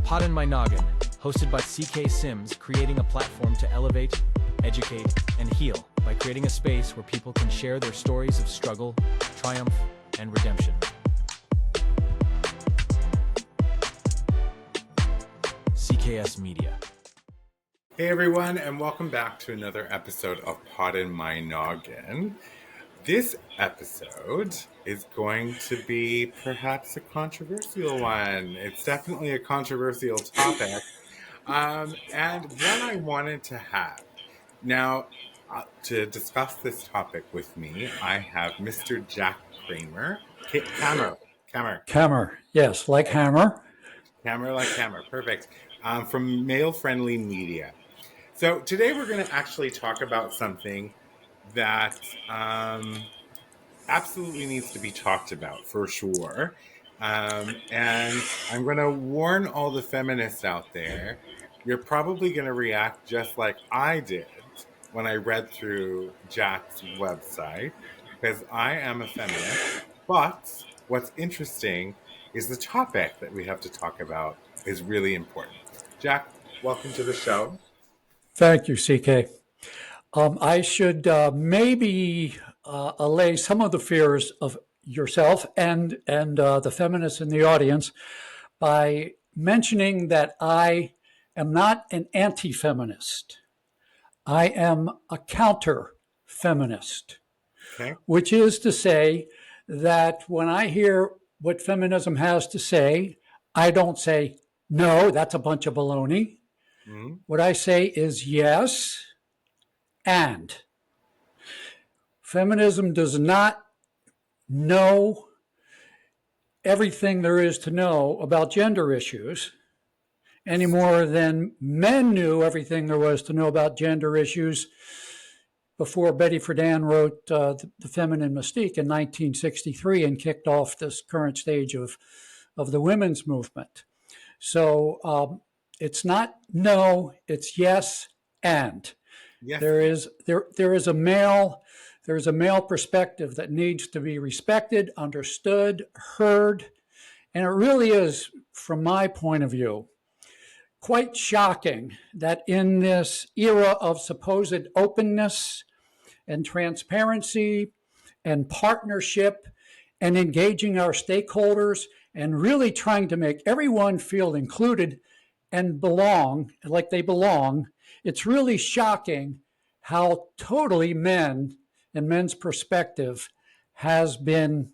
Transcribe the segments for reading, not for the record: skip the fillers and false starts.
Pot in My Noggin, hosted by CK Sims, creating a platform to elevate, educate, and heal by creating a space where people can share their stories of struggle, triumph, and redemption. CKS Media. Hey everyone, and welcome back to another episode of Pot in My Noggin. This episode is going to be perhaps a controversial one. It's definitely a controversial topic, and one I wanted to have. Now, to discuss this topic with me, I have Mr. Jack Kammer. Kammer, yes, like hammer. Kammer like Kammer, perfect. From Male Friendly Media. So today we're going to actually talk about something that absolutely needs to be talked about for sure. And I'm going to warn all the feminists out there, you're probably going to react just like I did when I read through Jack's website, because I am a feminist. But what's interesting is the topic that we have to talk about is really important. Jack, welcome to the show. Thank you, CK. I should maybe allay some of the fears of yourself and the feminists in the audience by mentioning that I am not an anti-feminist. I am a counter-feminist, Okay. which is to say that when I hear what feminism has to say, I don't say, no, that's a bunch of baloney. Mm-hmm. What I say is yes, and feminism does not know everything there is to know about gender issues any more than men knew everything there was to know about gender issues before Betty Friedan wrote The Feminine Mystique in 1963 and kicked off this current stage of the women's movement. So it's not no, it's yes, and. Yes. There is a male perspective that needs to be respected, understood, heard, and it really is, from my point of view, quite shocking that in this era of supposed openness and transparency and partnership and engaging our stakeholders and really trying to make everyone feel included and belong, like they belong, it's really shocking how totally men's perspective has been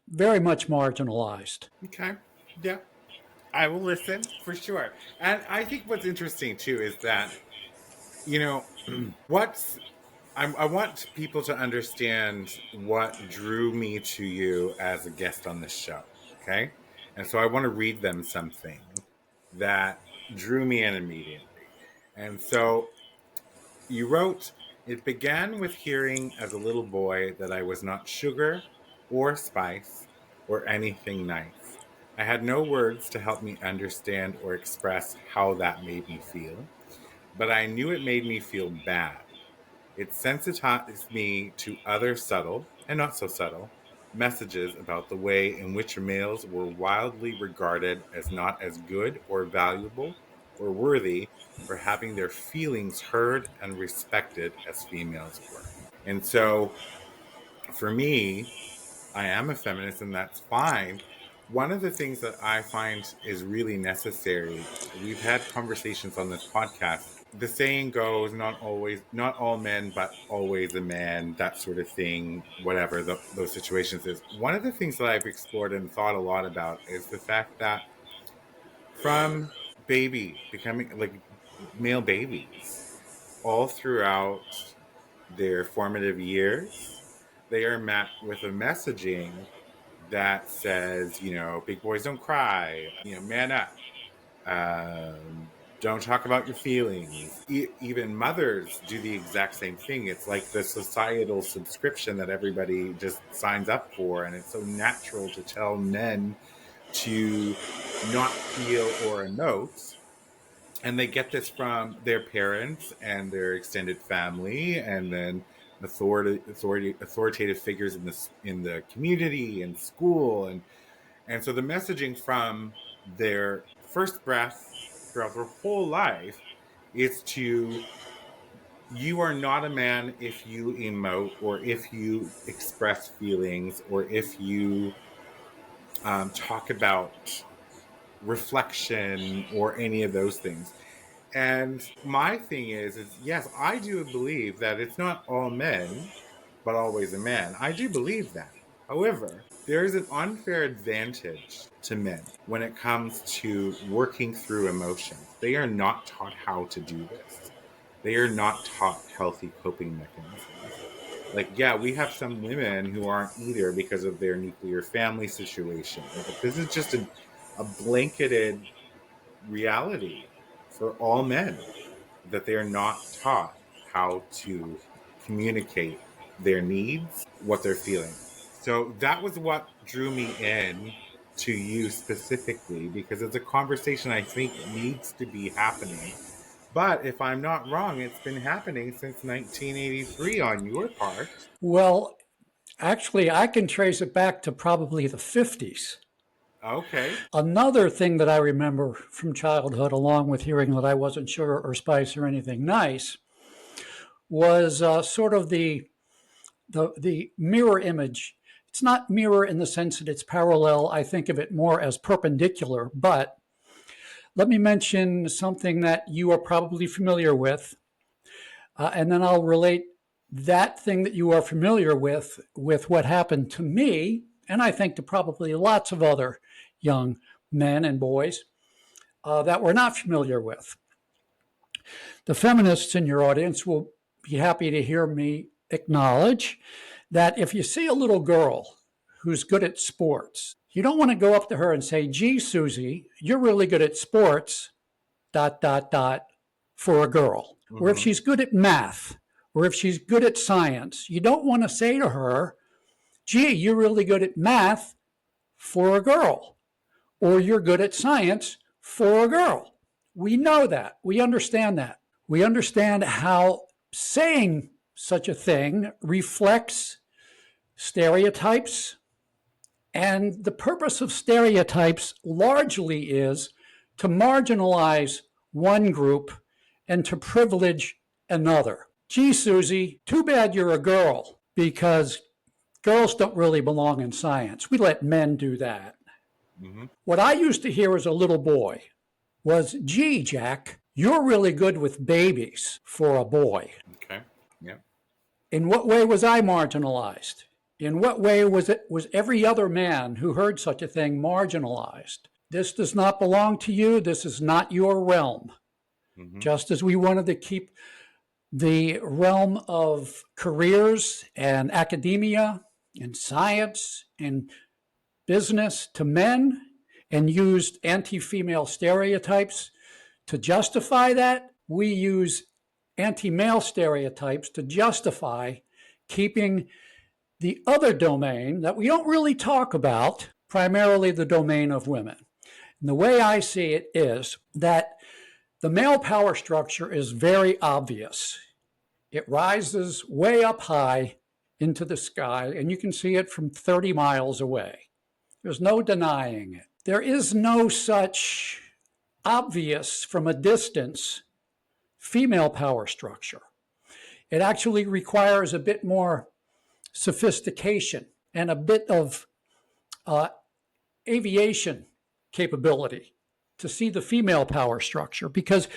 very much marginalized. Okay. Yeah. I will listen for sure. And I think what's interesting too is that, I want people to understand what drew me to you as a guest on this show. Okay. And so I want to read them something that drew me in immediately. And so you wrote, it began with hearing as a little boy that I was not sugar or spice or anything nice. I had no words to help me understand or express how that made me feel, but I knew it made me feel bad. It sensitized me to other subtle, and not so subtle, messages about the way in which males were wildly regarded as not as good or valuable or worthy for having their feelings heard and respected as females were. And so, for me, I am a feminist, and that's fine. One of the things that I find is really necessary, we've had conversations on this podcast. The saying goes, not all men, but always a man, that sort of thing, whatever those situations is. One of the things that I've explored and thought a lot about is the fact that from becoming like male babies, all throughout their formative years, they are met with a messaging that says, big boys don't cry, man up, don't talk about your feelings. Even mothers do the exact same thing. It's like the societal subscription that everybody just signs up for, and it's so natural to tell men to not feel or emote. And they get this from their parents and their extended family, and then authoritative figures in the community and school, and so the messaging from their first breath throughout their whole life is to, you are not a man if you emote or if you express feelings or if you talk about reflection or any of those things. And my thing is yes, I do believe that it's not all men, but always a man. I do believe that. However, there is an unfair advantage to men when it comes to working through emotions. They are not taught how to do this. They are not taught healthy coping mechanisms. Like, yeah, we have some women who aren't either because of their nuclear family situation. But this is just a blanketed reality for all men, that they are not taught how to communicate their needs, what they're feeling. So that was what drew me in to you specifically, because it's a conversation I think needs to be happening. But if I'm not wrong, it's been happening since 1983 on your part. Well, actually, I can trace it back to probably the 50s. Okay. Another thing that I remember from childhood, along with hearing that I wasn't sugar or spice or anything nice, was sort of the mirror image. It's not mirror in the sense that it's parallel. I think of it more as perpendicular. But let me mention something that you are probably familiar with, and then I'll relate that thing that you are familiar with what happened to me, and I think to probably lots of other young men and boys that we're not familiar with. The feminists in your audience will be happy to hear me acknowledge that if you see a little girl who's good at sports, you don't want to go up to her and say, gee, Susie, you're really good at sports, ... for a girl. Or if she's good at math, or if she's good at science, you don't want to say to her, gee, you're really good at math for a girl, or you're good at science for a girl. We know that. We understand that. We understand how saying such a thing reflects stereotypes. And the purpose of stereotypes largely is to marginalize one group and to privilege another. Gee, Susie, too bad you're a girl, because girls don't really belong in science. We let men do that. Mm-hmm. What I used to hear as a little boy was, gee, Jack, you're really good with babies for a boy. Okay. Yeah. In what way was I marginalized? In what way was every other man who heard such a thing marginalized? This does not belong to you. This is not your realm. Mm-hmm. Just as we wanted to keep the realm of careers and academia and science and business to men and used anti-female stereotypes to justify that, we use anti-male stereotypes to justify keeping the other domain that we don't really talk about, primarily the domain of women. And the way I see it is that the male power structure is very obvious. It rises way up high into the sky, and you can see it from 30 miles away. There's no denying it. There is no such obvious from a distance female power structure. It actually requires a bit more sophistication and a bit of aviation capability to see the female power structure, because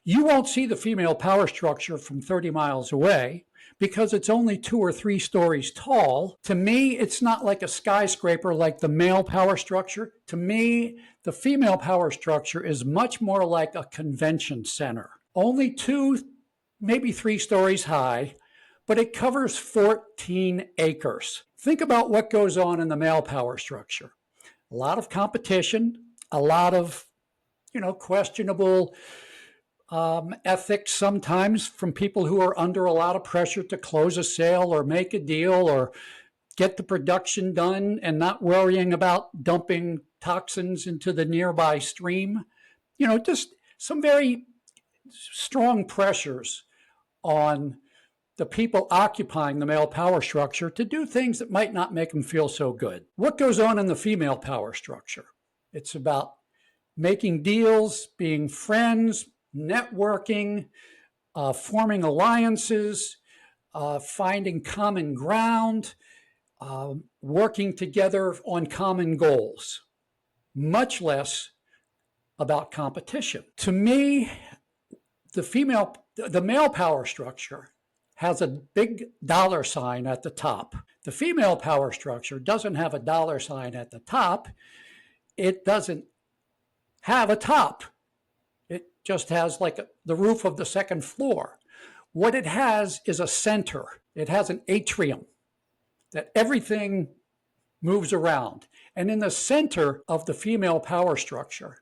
you won't see the female power structure from 30 miles away because it's only 2 or 3 stories tall. To me, it's not like a skyscraper like the male power structure. To me, the female power structure is much more like a convention center. Only 2, maybe 3 stories high, but it covers 14 acres. Think about what goes on in the male power structure. A lot of competition, a lot of, questionable ethics sometimes from people who are under a lot of pressure to close a sale or make a deal or get the production done and not worrying about dumping toxins into the nearby stream. Just some very strong pressures on the people occupying the male power structure to do things that might not make them feel so good. What goes on in the female power structure? It's about making deals, being friends, networking, forming alliances, finding common ground, working together on common goals, much less about competition. To me, the male power structure has a big dollar sign at the top. The female power structure doesn't have a dollar sign at the top. It doesn't have a top. It just has like the roof of the second floor. What it has is a center. It has an atrium that everything moves around. And in the center of the female power structure,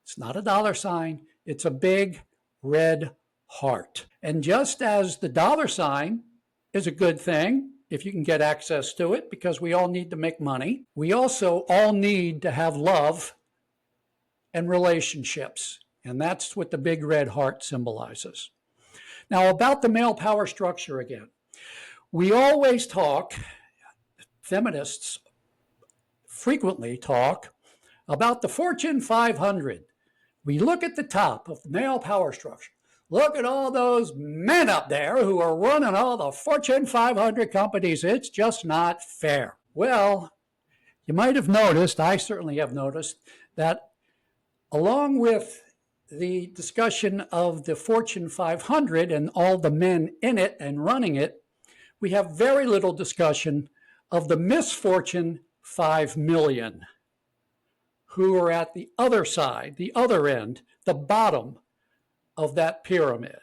it's not a dollar sign, it's a big red heart. And just as the dollar sign is a good thing if you can get access to it, because we all need to make money, we also all need to have love and relationships. And that's what the big red heart symbolizes. Now, about the male power structure again. We always talk, feminists frequently talk, about the Fortune 500. We look at the top of the male power structure. Look at all those men up there who are running all the Fortune 500 companies. It's just not fair. Well, you might have noticed, I certainly have noticed, that along with the discussion of the Fortune 500 and all the men in it and running it, we have very little discussion of the misfortune 5 million who are at the other side, the other end, the bottom of that pyramid.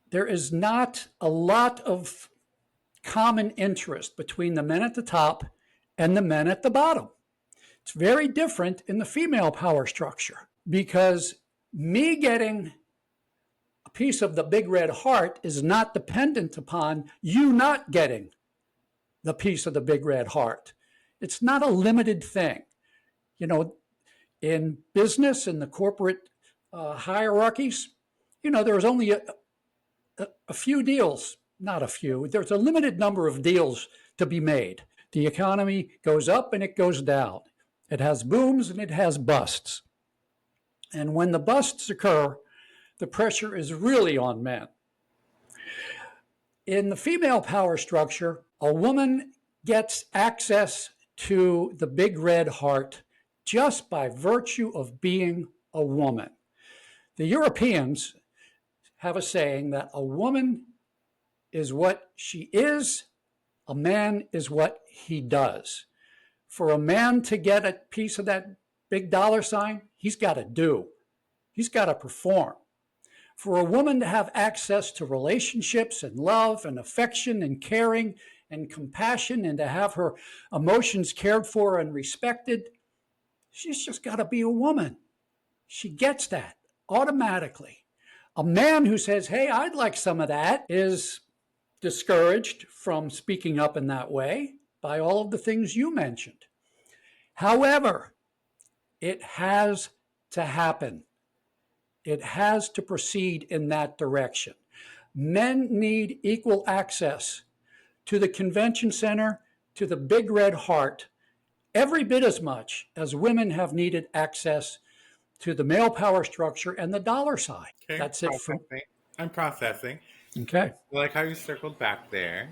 There is not a lot of common interest between the men at the top and the men at the bottom. It's very different in the female power structure, because me getting a piece of the big red heart is not dependent upon you not getting the piece of the big red heart. It's not a limited thing. You know, in business, in the corporate hierarchies, you know, there's only a few deals, not a few, there's a limited number of deals to be made. The economy goes up and it goes down. It has booms and it has busts. And when the busts occur, the pressure is really on men. In the female power structure, a woman gets access to the big red heart just by virtue of being a woman. The Europeans have a saying that a woman is what she is, a man is what he does. For a man to get a piece of that big dollar sign, he's got to do. He's got to perform. For a woman to have access to relationships and love and affection and caring and compassion and to have her emotions cared for and respected, she's just got to be a woman. She gets that automatically. A man who says, hey, I'd like some of that, is discouraged from speaking up in that way by all of the things you mentioned. However, it has to happen. It has to proceed in that direction. Men need equal access to the convention center, to the big red heart, every bit as much as women have needed access to the male power structure and the dollar sign. Okay, that's it. I'm processing. Okay. I like how you circled back there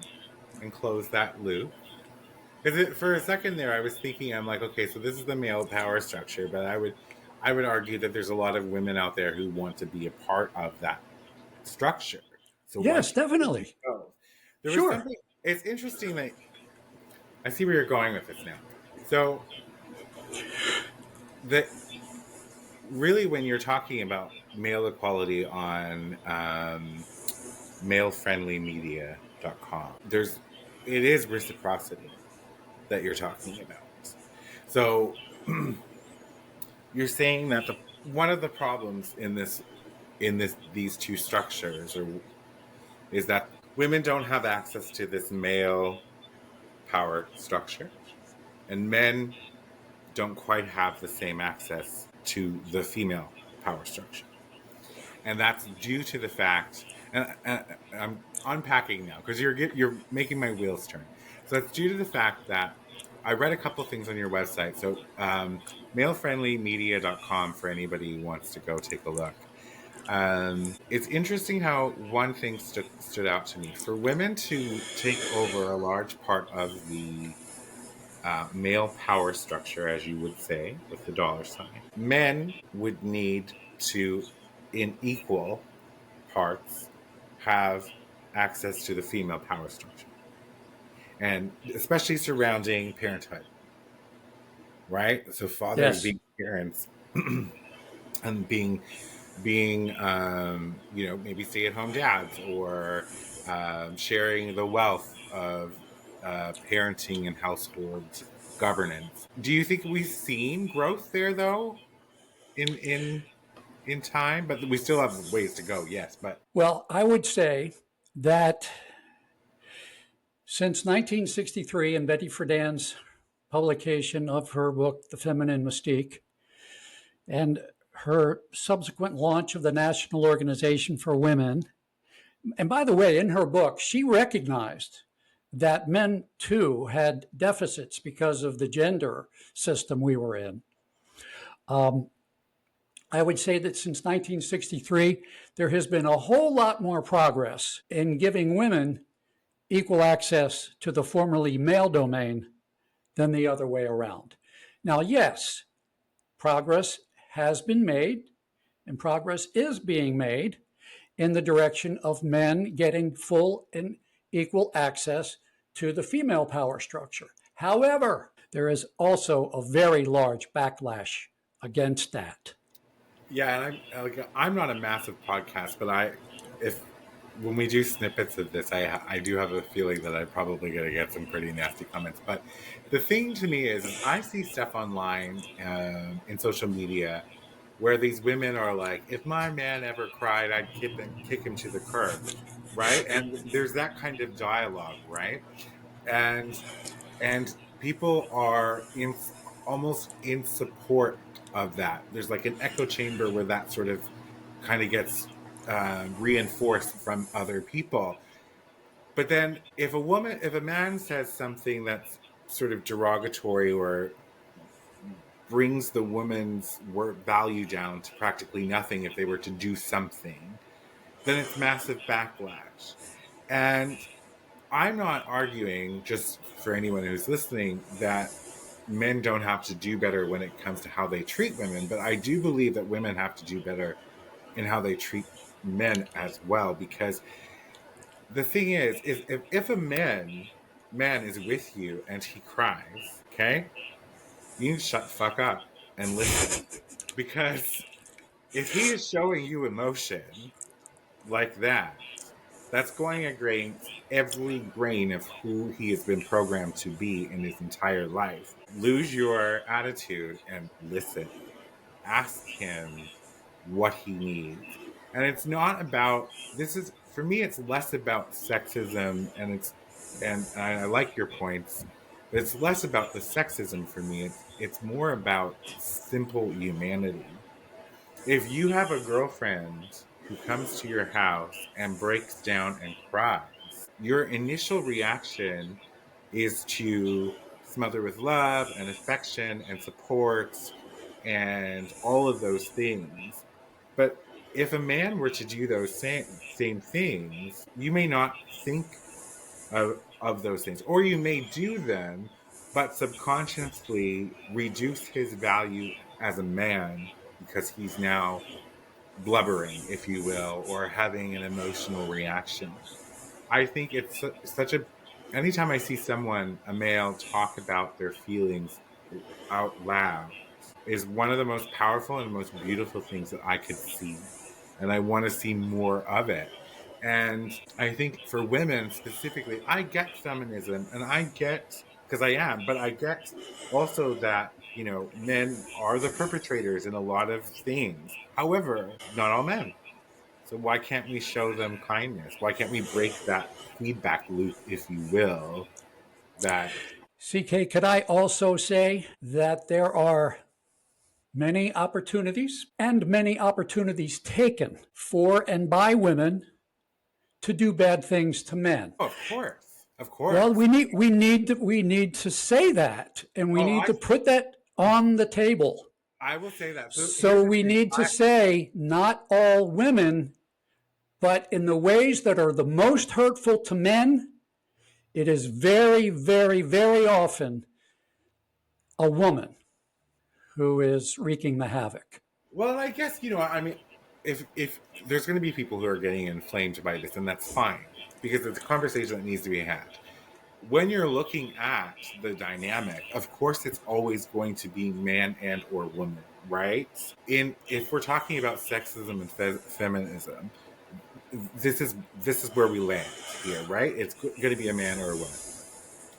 and closed that loop. Because for a second there, I was thinking, I'm like, okay, so this is the male power structure, but I would argue that there's a lot of women out there who want to be a part of that structure. So yes, definitely. Sure. It's interesting that I see where you're going with this now. So really, when you're talking about male equality on malefriendlymedia.com, it is reciprocity that you're talking about. So you're saying that one of the problems in these two structures is that women don't have access to this male power structure, and men don't quite have the same access to the female power structure. And that's due to the fact, and I'm unpacking now because you're making my wheels turn. So that's due to the fact that I read a couple things on your website. So, malefriendlymedia.com for anybody who wants to go take a look. It's interesting how one thing stood out to me. For women to take over a large part of the male power structure, as you would say, with the dollar sign, men would need to, in equal parts, have access to the female power structure, and especially surrounding parenthood, right? So fathers Yes. being parents and being maybe stay-at-home dads, or sharing the wealth of parenting and household governance. Do you think we've seen growth there, though, in time? But we still have ways to go, yes. But Well, I would say that since 1963 and Betty Friedan's publication of her book, The Feminine Mystique, and her subsequent launch of the National Organization for Women. And by the way, in her book, she recognized that men too had deficits because of the gender system we were in. I would say that since 1963, there has been a whole lot more progress in giving women equal access to the formerly male domain than the other way around. Now, yes, progress has been made and progress is being made in the direction of men getting full and equal access to the female power structure. However, there is also a very large backlash against that. yeah, and I'm not a massive podcast, but if when we do snippets of this, I do have a feeling that I'm probably going to get some pretty nasty comments. But the thing to me is I see stuff online in social media where these women are like, if my man ever cried, I'd kick him to the curb, right? And there's that kind of dialogue, right? And and people are almost in support of that. There's like an echo chamber where that sort of kind of gets reinforced from other people. But then if a man says something that's sort of derogatory or brings the woman's work value down to practically nothing if they were to do something, then it's massive backlash. And I'm not arguing, just for anyone who's listening, that men don't have to do better when it comes to how they treat women, but I do believe that women have to do better in how they treat men as well. Because the thing is if a man is with you and he cries, okay, you need to shut the fuck up and listen. Because if he is showing you emotion like that, that's going against every grain of who he has been programmed to be in his entire life. Lose your attitude and listen. Ask him what he needs. And it's not about, this is, for me, it's less about sexism, and I like your points, but it's less about the sexism for me. It's more about simple humanity. If you have a girlfriend who comes to your house and breaks down and cries, your initial reaction is to smother with love and affection and support and all of those things. But if a man were to do those same things, you may not think of those things, or you may do them, but subconsciously reduce his value as a man because he's now blubbering, if you will, or having an emotional reaction. I think it's such a. Anytime I see someone, a male, talk about their feelings out loud, is one of the most powerful and most beautiful things that I could see. And I want to see more of it. And I think for women specifically, I get feminism and I get, because I am, but I get also that, men are the perpetrators in a lot of things. However, not all men. So why can't we show them kindness? Why can't we break that feedback loop, if you will, that CK, could I also say that there are many opportunities and many opportunities taken for and by women to do bad things to men. oh, of course. Of course. Well, we need to say that, and we Oh, need to put that on the table. I will say that. So So here's the we thing. need to say not all women, but in the ways that are the most hurtful to men, it is very, very, very often a woman who is wreaking the havoc. Well, I guess, I mean, if there's going to be people who are getting inflamed by this, and that's fine, because it's a conversation that needs to be had. When you're looking at the dynamic, of course, it's always going to be man and or woman, right? If we're talking about sexism and feminism, this is where we land here, right? It's going to be a man or a woman,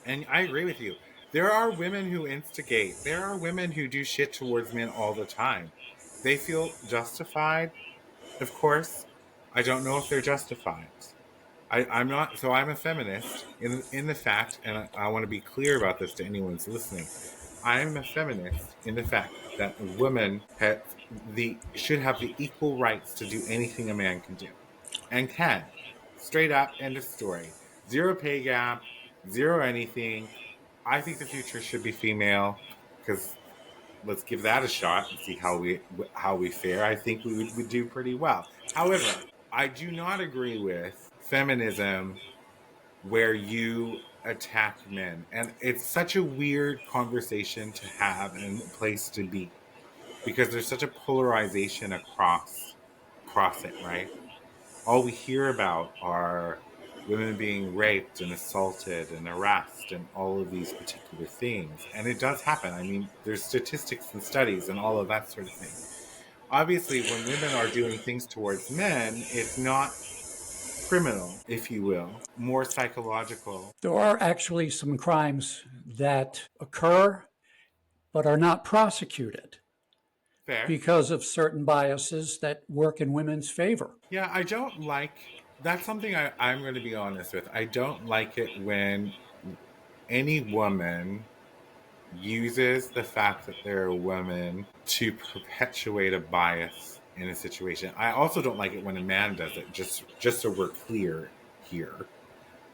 and I agree with you. There are women who instigate. There are women who do shit towards men all the time. They feel justified, of course. I don't know if they're justified. I'm not. So I'm a feminist in the fact, and I want to be clear about this to anyone who's listening. I'm a feminist in the fact that a woman should have the equal rights to do anything a man can do, and can. Straight up, end of story. Zero pay gap, zero anything. I think the future should be female, because let's give that a shot and see how we fare. I think we would do pretty well. However, I do not agree with feminism where you attack men, and it's such a weird conversation to have and a place to be, because there's such a polarization across it, right? All we hear about are women being raped and assaulted and harassed and all of these particular things. And it does happen. I mean, there's statistics and studies and all of that sort of thing. Obviously, when women are doing things towards men, it's not criminal, if you will, more psychological. There are actually some crimes that occur but are not prosecuted. Fair. Because of certain biases that work in women's favor. Yeah, I don't like, that's something I'm going to be honest with. I don't like it when any woman uses the fact that they're a woman to perpetuate a bias in a situation. I also don't like it when a man does it, just so we're clear here.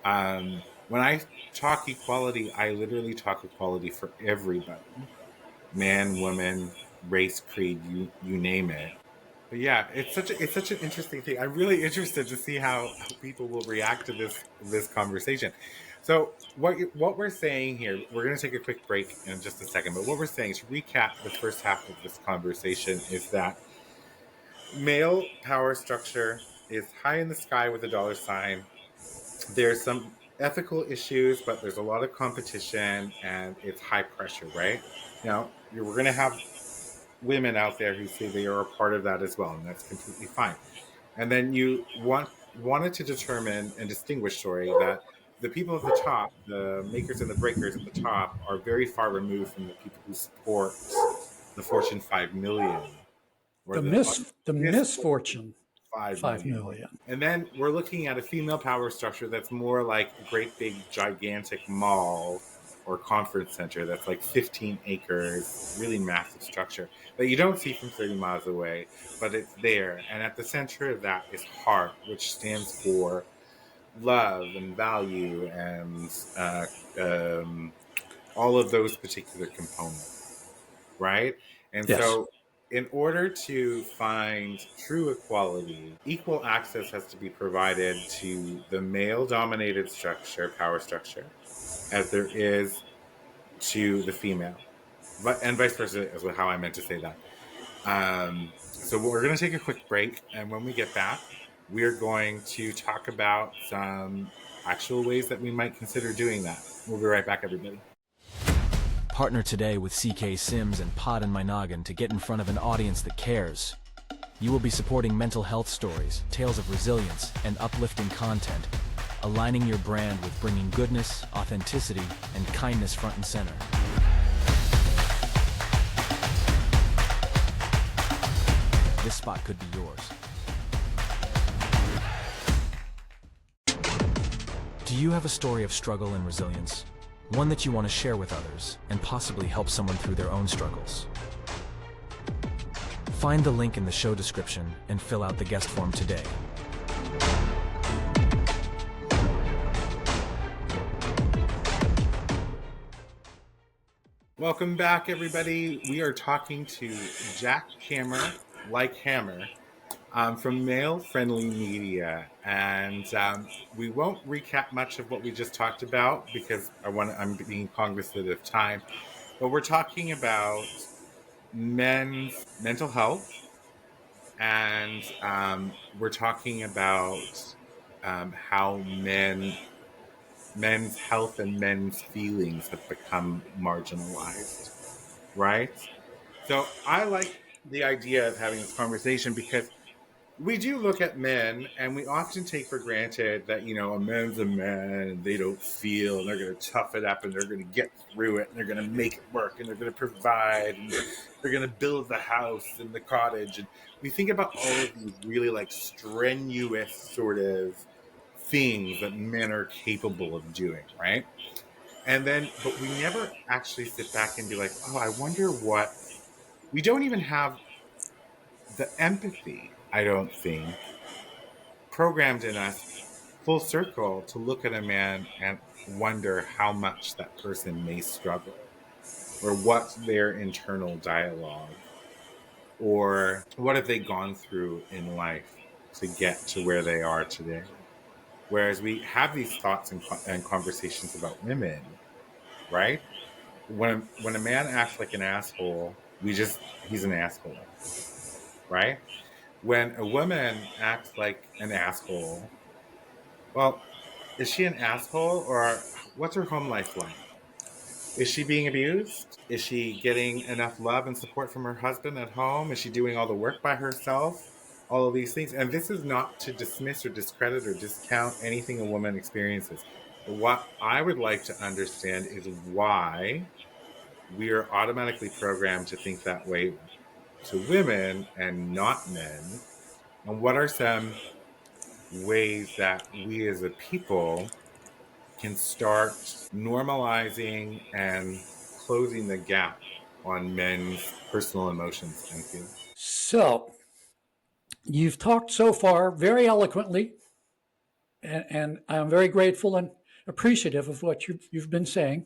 When I talk equality, I literally talk equality for everybody. Man, woman, race, creed, you name it. But yeah, it's such an interesting thing. I'm really interested to see how people will react to this conversation. So what we're saying here, we're going to take a quick break in just a second, but what we're saying, to recap the first half of this conversation, is that male power structure is high in the sky with a dollar sign. There's some ethical issues, but there's a lot of competition, and it's high pressure, right? Now, we're going to have women out there who say they are a part of that as well, and that's completely fine. And then you wanted to determine and distinguish, that the people at the top, the makers and the breakers at the top, are very far removed from the people who support the Fortune 5 million. Or the misfortune 5 million. And then we're looking at a female power structure that's more like a great big gigantic mall or conference center that's like 15 acres, really massive structure that you don't see from 30 miles away, but it's there. And at the center of that is heart, which stands for love and value and all of those particular components, right? And yes. So in order to find true equality, equal access has to be provided to the male-dominated power structure, as there is to the female, and vice versa is how I meant to say that. So we're going to take a quick break, and when we get back, we're going to talk about some actual ways that we might consider doing that. We'll be right back, everybody. Partner today with CK Sims and Pod in My Noggin to get in front of an audience that cares. You will be supporting mental health stories, tales of resilience, and uplifting content, aligning your brand with bringing goodness, authenticity, and kindness front and center. This spot could be yours. Do you have a story of struggle and resilience? One that you want to share with others and possibly help someone through their own struggles? Find the link in the show description and fill out the guest form today. Welcome back, everybody. We are talking to Jack Kammer, like Hammer, from Male Friendly Media, and we won't recap much of what we just talked about because I'm being cognizant of time. But we're talking about men's mental health, and we're talking about how men's health and men's feelings have become marginalized, right? So I like the idea of having this conversation because we do look at men and we often take for granted that, a man's a man and they don't feel and they're going to tough it up and they're going to get through it and they're going to make it work and they're going to provide and they're going to build the house and the cottage. And we think about all of these really like strenuous sort of things that men are capable of doing, right? But we never actually sit back and be like, oh, I wonder what. We don't even have the empathy, I don't think, programmed in us full circle to look at a man and wonder how much that person may struggle or what's their internal dialogue or what have they gone through in life to get to where they are today. Whereas we have these thoughts and conversations about women, right? When a man acts like an asshole, he's an asshole, right? When a woman acts like an asshole, well, is she an asshole or what's her home life like? Is she being abused? Is she getting enough love and support from her husband at home? Is she doing all the work by herself? All of these things. And this is not to dismiss or discredit or discount anything a woman experiences. But what I would like to understand is why we are automatically programmed to think that way to women and not men. And what are some ways that we as a people can start normalizing and closing the gap on men's personal emotions and feelings? So, you've talked so far very eloquently, and I'm very grateful and appreciative of what you've been saying.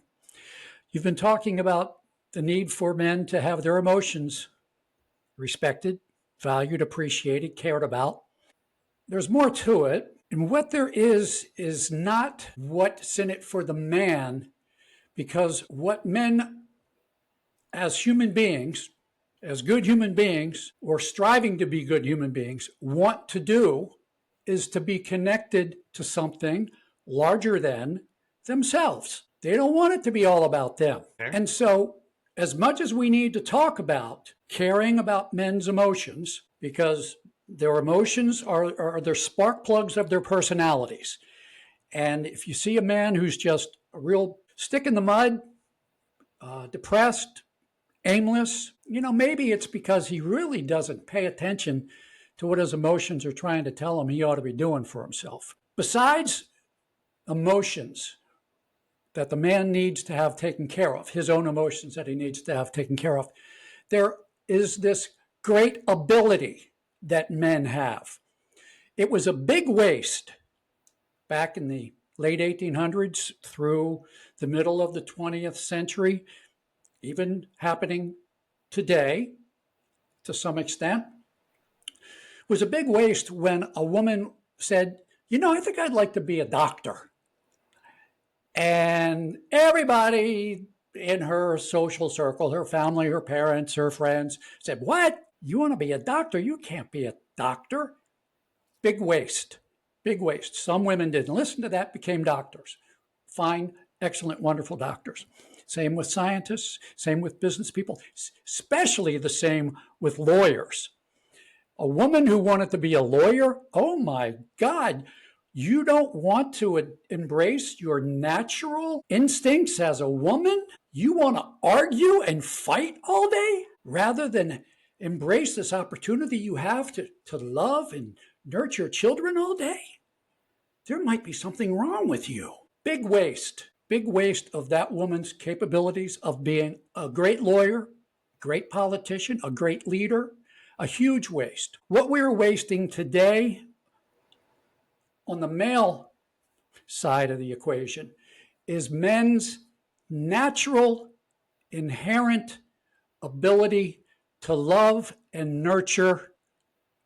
You've been talking about the need for men to have their emotions respected, valued, appreciated, cared about. There's more to it. And what there is not what's in it for the man, because what men as human beings, as good human beings, or striving to be good human beings, want to do is to be connected to something larger than themselves. They don't want it to be all about them. Okay. And so, as much as we need to talk about caring about men's emotions, because their emotions are their spark plugs of their personalities. And if you see a man who's just a real stick in the mud, depressed, aimless, maybe it's because he really doesn't pay attention to what his emotions are trying to tell him he ought to be doing for himself. Besides emotions that the man needs to have taken care of, his own emotions that he needs to have taken care of, there is this great ability that men have. It was a big waste back in the late 1800s through the middle of the 20th century, even happening today to some extent. It was a big waste when a woman said, I think I'd like to be a doctor. And everybody in her social circle, her family, her parents, her friends said, what? You want to be a doctor? You can't be a doctor. Big waste. Big waste. Some women didn't listen to that, became doctors. Fine, excellent, wonderful doctors. Same with scientists, same with business people, especially the same with lawyers. A woman who wanted to be a lawyer, oh my God, you don't want to embrace your natural instincts as a woman? You want to argue and fight all day rather than embrace this opportunity you have to love and nurture children all day? There might be something wrong with you. Big waste of that woman's capabilities of being a great lawyer, great politician, a great leader, a huge waste. What we're wasting today on the male side of the equation is men's natural inherent ability to love and nurture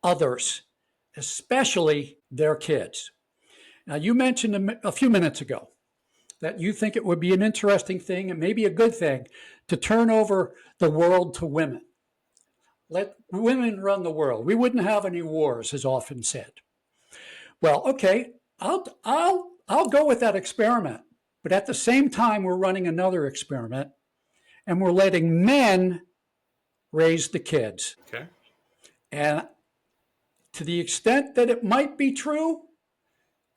others, especially their kids. Now, you mentioned a few minutes ago that you think it would be an interesting thing and maybe a good thing to turn over the world to women. Let women run the world. We wouldn't have any wars, as often said. Well, okay, I'll go with that experiment. But at the same time, we're running another experiment, and we're letting men raise the kids. Okay. And to the extent that it might be true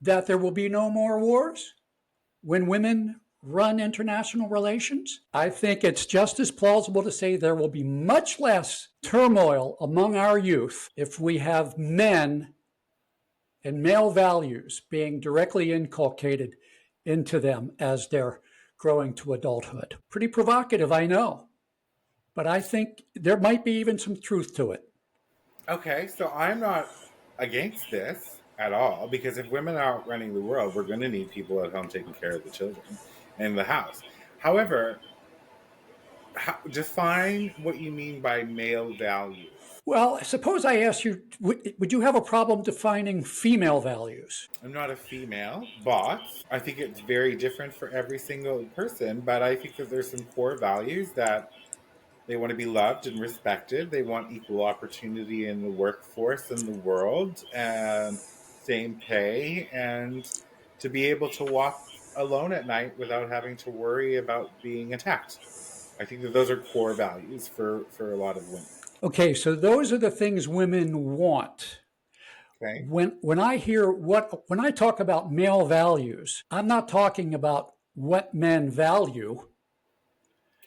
that there will be no more wars when women run international relations, I think it's just as plausible to say there will be much less turmoil among our youth if we have men and male values being directly inculcated into them as they're growing to adulthood. Pretty provocative, I know, but I think there might be even some truth to it. Okay, so I'm not against this at all, because if women are running the world, we're going to need people at home taking care of the children in the house. However, define what you mean by male values. Well, suppose I asked you, would you have a problem defining female values? I'm not a female, but I think it's very different for every single person. But I think that there's some core values that they want to be loved and respected. They want equal opportunity in the workforce and the world, and same pay, and to be able to walk alone at night without having to worry about being attacked. I think that those are core values for a lot of women. Okay, so those are the things women want. Okay. When I talk about male values, I'm not talking about what men value.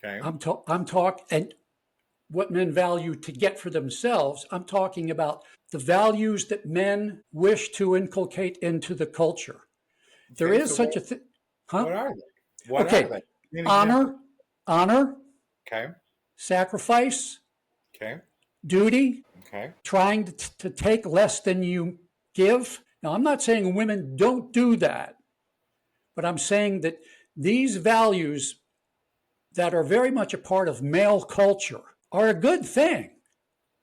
Okay. I'm talking what men value to get for themselves. I'm talking about the values that men wish to inculcate into the culture. There Okay, is so such a thing. Huh? What are they? What Okay. are they? Give me an example. Honor, Okay. sacrifice, Okay. duty, Okay. trying to take less than you give. Now, I'm not saying women don't do that, but I'm saying that these values that are very much a part of male culture are a good thing.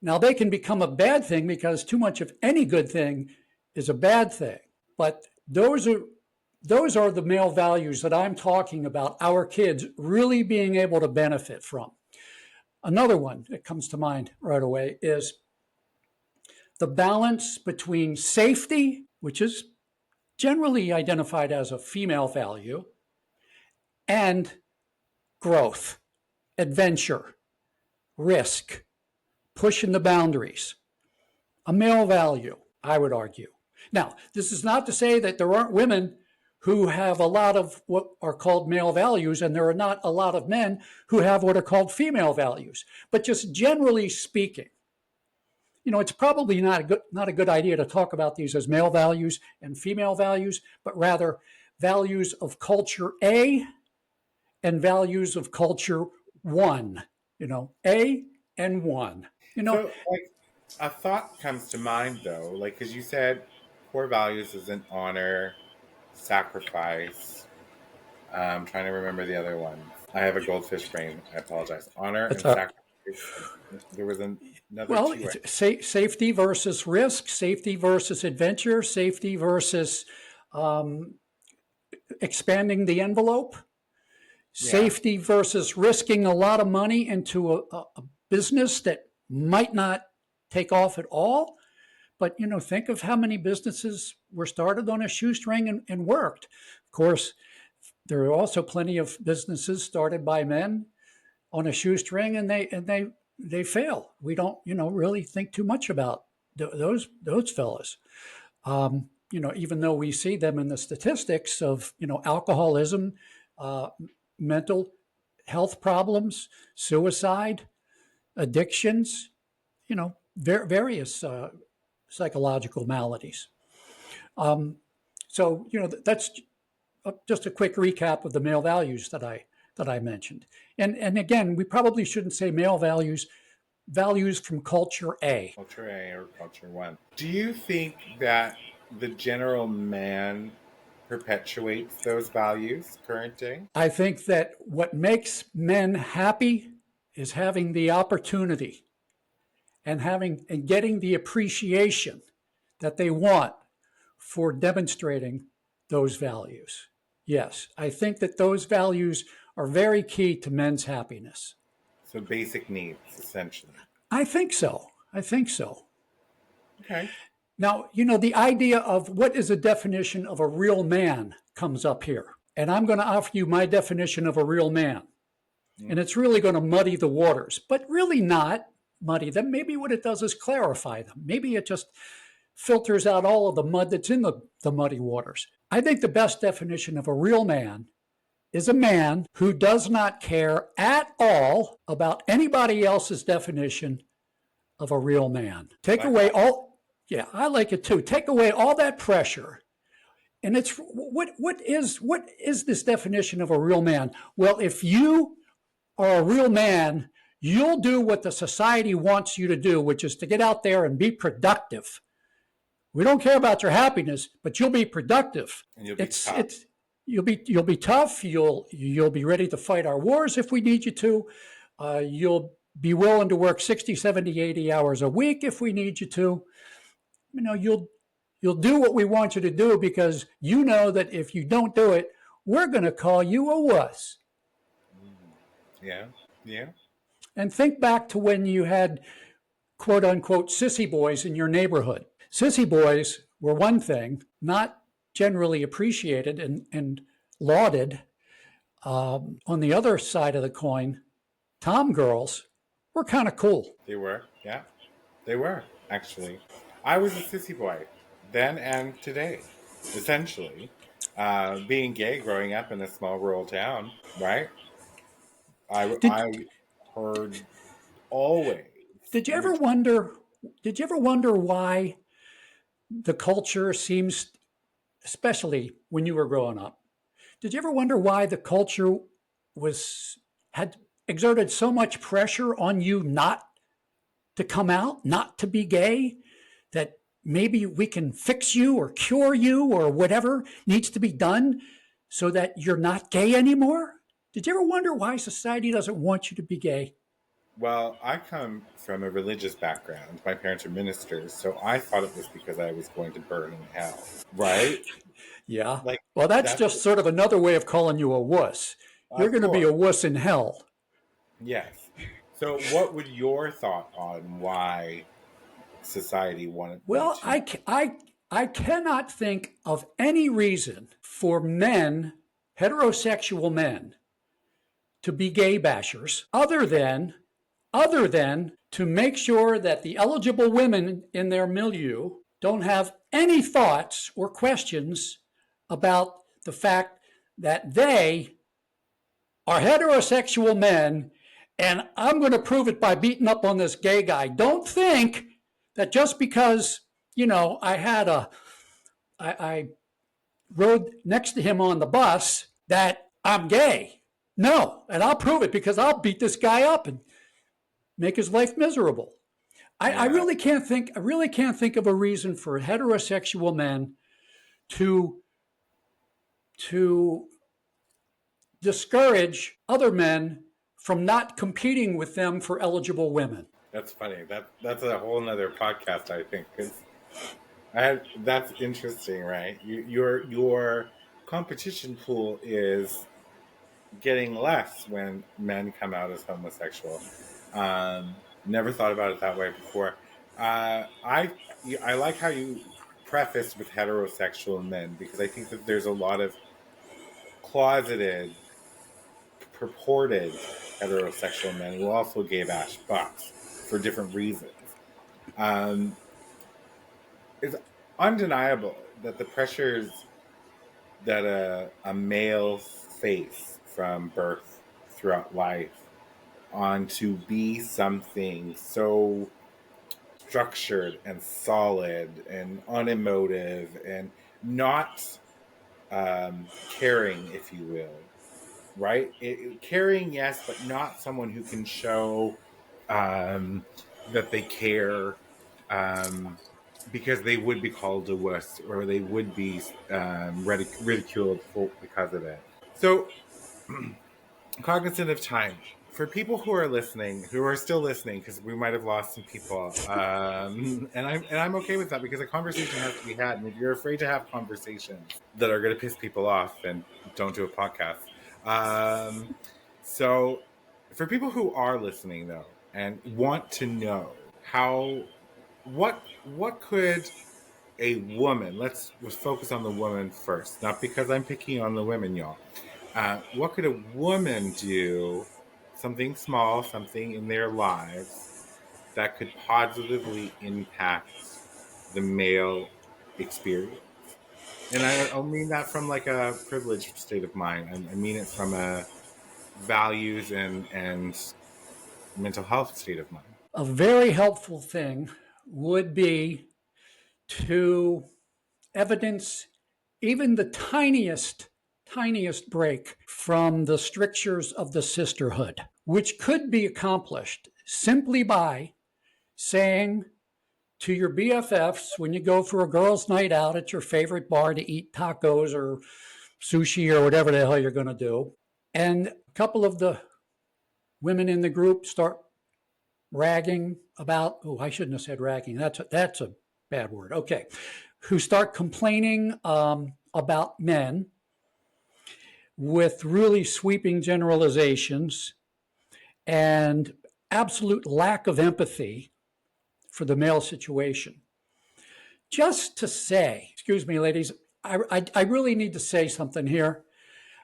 Now, they can become a bad thing because too much of any good thing is a bad thing. But those are the male values that I'm talking about, our kids really being able to benefit from. Another one that comes to mind right away is the balance between safety, which is generally identified as a female value, and growth, adventure, risk, pushing the boundaries. A male value, I would argue. Now, this is not to say that there aren't women who have a lot of what are called male values, and there are not a lot of men who have what are called female values. But just generally speaking, it's probably not a good idea to talk about these as male values and female values, but rather values of culture A and values of culture one. A and one. So, like, a thought comes to mind though, like, because you said core values is an honor, sacrifice. I'm trying to remember the other ones. I have a goldfish brain. I apologize. Honor and sacrifice. There was another Well, two. safety versus risk, safety versus adventure, safety versus expanding the envelope, safety versus risking a lot of money into a business that might not take off at all. But, think of how many businesses were started on a shoestring and worked. Of course, there are also plenty of businesses started by men on a shoestring, and they fail. We don't, really think too much about those fellas. Even though we see them in the statistics of, alcoholism, mental health problems, suicide, addictions, various psychological maladies. So, that's just a quick recap of the male values that I mentioned. And again, we probably shouldn't say male values from culture A. Culture A or culture one. Do you think that the general man perpetuates those values current day? I think that what makes men happy is having the opportunity and getting the appreciation that they want for demonstrating those values. Yes, I think that those values are very key to men's happiness. So basic needs, essentially. I think so. I think so. Okay. Now, the idea of what is a definition of a real man comes up here. And I'm going to offer you my definition of a real man. And it's really going to muddy the waters, but really not muddy them. Maybe what it does is clarify them. Maybe it just filters out all of the mud that's in the muddy waters. I think the best definition of a real man is a man who does not care at all about anybody else's definition of a real man. Take away all, yeah, I like it too. Take away all that pressure. And it's what is this definition of a real man? Well, if you are a real man, you'll do what the society wants you to do, which is to get out there and be productive. We don't care about your happiness, but you'll be productive. And you'll be tough. You'll be tough. You'll be ready to fight our wars if we need you to. You'll be willing to work 60, 70, 80 hours a week if we need you to. You'll do what we want you to do because you know that if you don't do it, we're going to call you a wuss. Yeah, yeah. And think back to when you had quote unquote sissy boys in your neighborhood. Sissy boys were one thing, not generally appreciated and lauded. On the other side of the coin, tom girls were kind of cool. They were, yeah. They were, actually. I was a sissy boy then and today, essentially. Being gay growing up in a small rural town, right? I heard always. Did you ever wonder why the culture seems, especially when you were growing up, did you ever wonder why the culture had exerted so much pressure on you not to come out, not to be gay, that maybe we can fix you or cure you or whatever needs to be done so that you're not gay anymore? Did you ever wonder why society doesn't want you to be gay? Well, I come from a religious background. My parents are ministers, so I thought it was because I was going to burn in hell, right? Yeah. Like, Well, that's just sort of another way of calling you a wuss. You're going to be a wuss in hell. Yes. So what would your thought on why society wanted Well, I cannot think of any reason for men, heterosexual men, to be gay bashers other than to make sure that the eligible women in their milieu don't have any thoughts or questions about the fact that they are heterosexual men, and I'm going to prove it by beating up on this gay guy. Don't think that just because, I rode next to him on the bus that I'm gay. No, and I'll prove it because I'll beat this guy up and make his life miserable. I really can't think of a reason for heterosexual men to discourage other men from not competing with them for eligible women. That's funny. That's a whole nother podcast, I think. That's interesting, right? Your competition pool is getting less when men come out as homosexual. Never thought about it that way before. I like how you prefaced with heterosexual men, because I think that there's a lot of closeted, purported heterosexual men who also gay bash bucks for different reasons. It's undeniable that the pressures that a male face from birth throughout life on to be something so structured and solid and unemotive and not caring, if you will, right? Caring, yes, but not someone who can show that they care because they would be called a wuss or they would be ridiculed because of it. So, cognizant of time, for people who are listening, who are still listening, because we might have lost some people, and I'm okay with that, because a conversation has to be had. And if you're afraid to have conversations that are going to piss people off, then don't do a podcast. So, for people who are listening though and want to know how, what could a woman, let's focus on the woman first, not because I'm picking on the women, y'all. What could a woman do, something small, something in their lives that could positively impact the male experience? And I don't mean that from like a privileged state of mind. I mean it from a values and mental health state of mind. A very helpful thing would be to evidence even the tiniest break from the strictures of the sisterhood, which could be accomplished simply by saying to your BFFs when you go for a girls' night out at your favorite bar to eat tacos or sushi or whatever the hell you're going to do, and a couple of the women in the group start ragging about, oh, I shouldn't have said ragging. That's a bad word. Okay. Who start complaining about men with really sweeping generalizations and absolute lack of empathy for the male situation. Just to say, excuse me, ladies, I really need to say something here.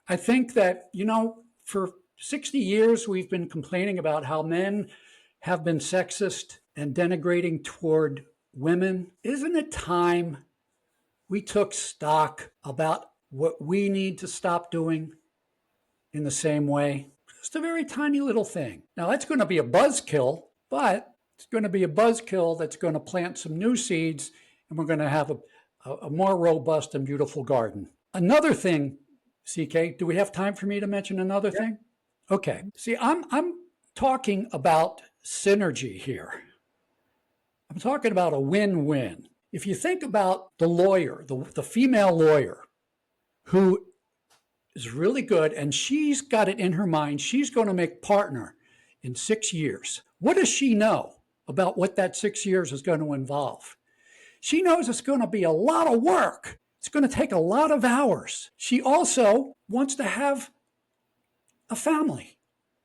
I think that, for 60 years, we've been complaining about how men have been sexist and denigrating toward women. Isn't it time we took stock about what we need to stop doing in the same way? Just a very tiny little thing. Now, that's going to be a buzzkill, but it's going to be a buzzkill that's going to plant some new seeds, and we're going to have a more robust and beautiful garden. Another thing, CK, do we have time for me to mention another thing? Okay. See, I'm talking about synergy here. I'm talking about a win-win. If you think about the lawyer, the female lawyer, who is really good, and she's got it in her mind, she's going to make partner in 6 years. What does she know about what that 6 years is going to involve? She knows it's going to be a lot of work. It's going to take a lot of hours. She also wants to have a family.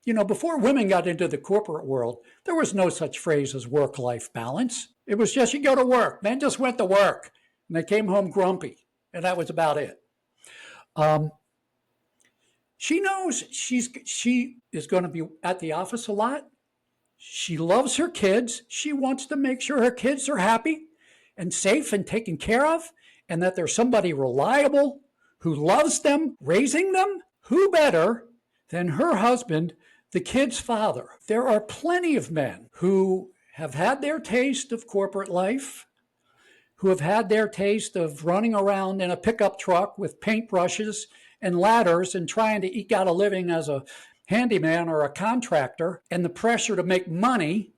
Before women got into the corporate world, there was no such phrase as work-life balance. It was just, you go to work. Men just went to work, and they came home grumpy, and that was about it. She knows she is going to be at the office a lot. She loves her kids. She wants to make sure her kids are happy and safe and taken care of, and that there's somebody reliable who loves them, raising them. Who better than her husband, the kid's father? There are plenty of men who have had their taste of corporate life, who have had their taste of running around in a pickup truck with paintbrushes and ladders and trying to eke out a living as a handyman or a contractor, and the pressure to make money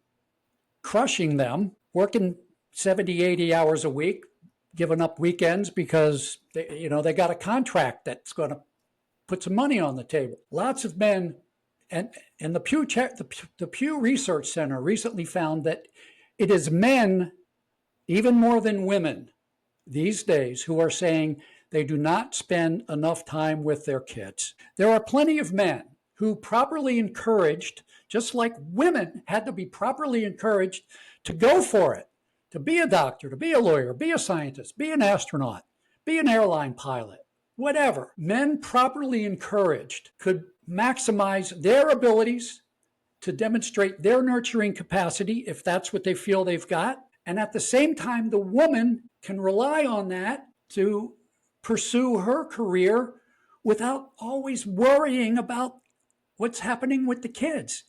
crushing them, working 70, 80 hours a week, giving up weekends because they got a contract that's going to put some money on the table. Lots of men, and the Pew Research Center recently found that it is men, even more than women these days, who are saying they do not spend enough time with their kids. There are plenty of men who, properly encouraged, just like women had to be properly encouraged to go for it, to be a doctor, to be a lawyer, be a scientist, be an astronaut, be an airline pilot, whatever. Men properly encouraged could maximize their abilities to demonstrate their nurturing capacity, if that's what they feel they've got. And at the same time, the woman can rely on that to pursue her career without always worrying about what's happening with the kids.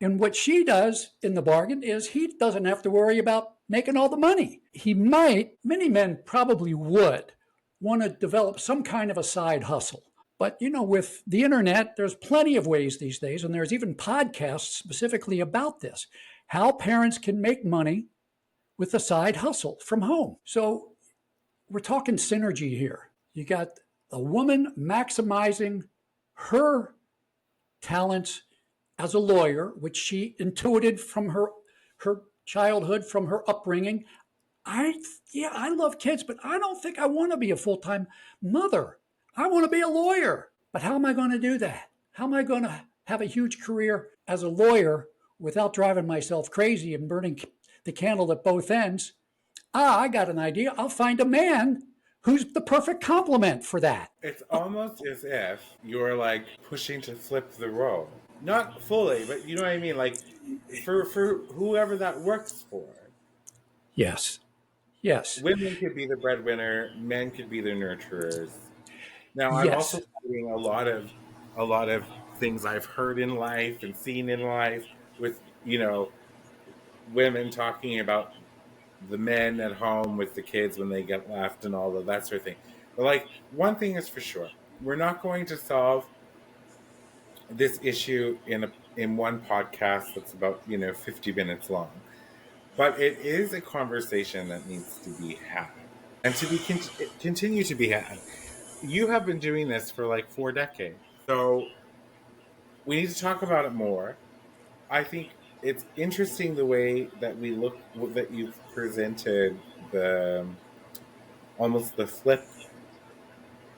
And what she does in the bargain is he doesn't have to worry about making all the money. He might, many men probably would, want to develop some kind of a side hustle. But, with the internet, there's plenty of ways these days, and there's even podcasts specifically about this, how parents can make money with a side hustle from home. So we're talking synergy here. You got a woman maximizing her talents as a lawyer, which she intuited from her childhood, from her upbringing. I love kids, but I don't think I want to be a full-time mother. I want to be a lawyer. But how am I going to do that? How am I going to have a huge career as a lawyer without driving myself crazy and burning the candle at both ends? I got an idea. I'll find a man who's the perfect complement for that. It's almost as if you're like pushing to flip the role. Not fully, but you know what I mean? Like for whoever that works for. Yes. Yes. Women could be the breadwinner, men could be the nurturers. Now I'm also Yes. seeing a lot of things I've heard in life and seen in life with, you know, women talking about the men at home with the kids when they get left and all of that sort of thing. But like one thing is for sure, we're not going to solve this issue in one podcast that's about 50 minutes long, but it is a conversation that needs to be had and to be continue to be had. You have been doing this for like 4 decades, so we need to talk about it more. I think it's interesting the way that we look that you've presented the almost the flip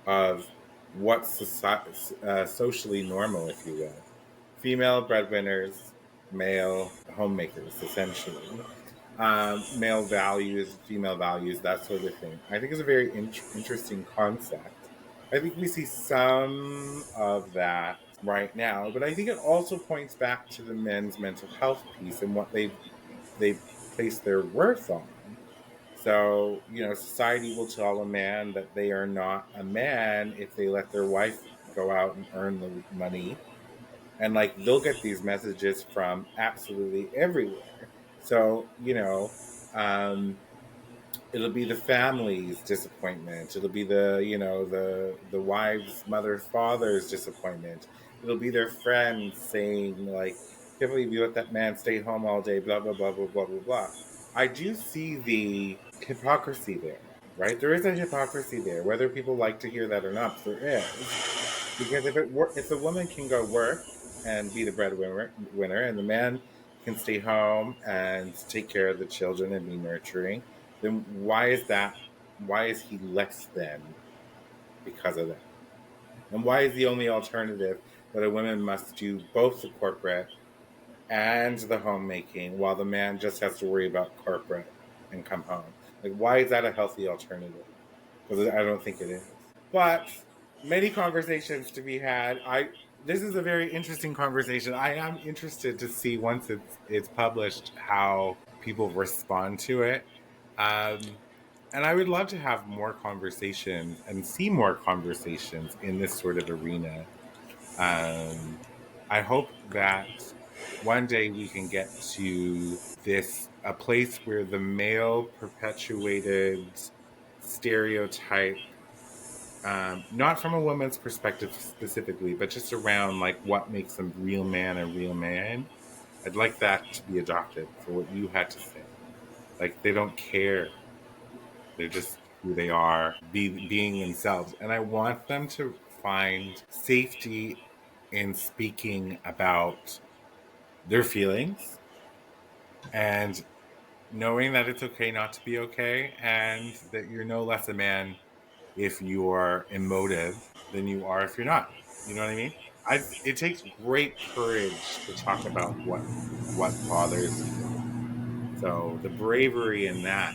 of what's socially normal, if you will. Female breadwinners, male homemakers, essentially. Male values, female values, that sort of thing. I think it's a very interesting concept. I think we see some of that right now, but I think it also points back to the men's mental health piece and what they place their worth on. So, society will tell a man that they are not a man if they let their wife go out and earn the money. And like they'll get these messages from absolutely everywhere. So, um, it'll be the family's disappointment. It'll be the wife's mother's father's disappointment. It'll be their friends saying like, "Can't believe you let that man stay home all day." Blah blah blah blah blah blah blah. I do see the hypocrisy there, right? There is a hypocrisy there, whether people like to hear that or not. There is, because if the woman can go work and be the breadwinner, and the man can stay home and take care of the children and be nurturing, then why is that? Why is he less than because of that? And why is the only alternative that a woman must do both the corporate and the homemaking while the man just has to worry about corporate and come home? Like, why is that a healthy alternative? Because I don't think it is. But many conversations to be had. This is a very interesting conversation. I am interested to see once it's published how people respond to it. And I would love to have more conversations and see more conversations in this sort of arena. I hope that one day we can get to a place where the male perpetuated stereotype, not from a woman's perspective specifically, but just around like what makes a real man a real man. I'd like that to be adopted for what you had to say. Like they don't care. They're just who they are, being themselves. And I want them to find safety in speaking about their feelings and knowing that it's okay not to be okay and that you're no less a man if you're emotive than you are if you're not. You know what I mean? It takes great courage to talk about what bothers you. So the bravery in that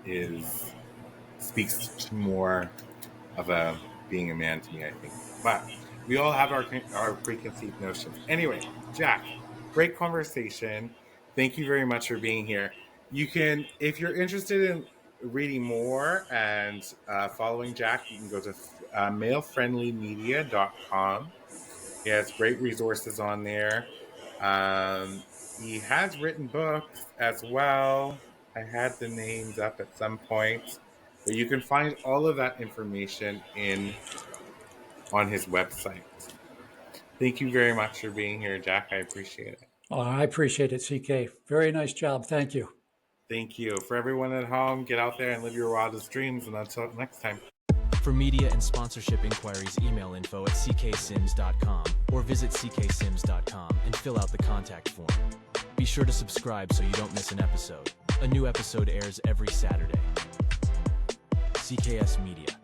is speaks to more of a being a man to me, I think. But we all have our preconceived notions. Anyway, Jack, great conversation. Thank you very much for being here. You can, if you're interested in reading more and following Jack, you can go to malefriendlymedia.com. He has great resources on there. He has written books as well. I had the names up at some point, but you can find all of that information on his website. Thank you very much for being here, Jack. I appreciate it. Oh, I appreciate it, CK. Very nice job. Thank you. Thank you. For everyone at home, get out there and live your wildest dreams. And until next time. For media and sponsorship inquiries, email info@cksims.com or visit cksims.com and fill out the contact form. Be sure to subscribe so you don't miss an episode. A new episode airs every Saturday. CKS Media.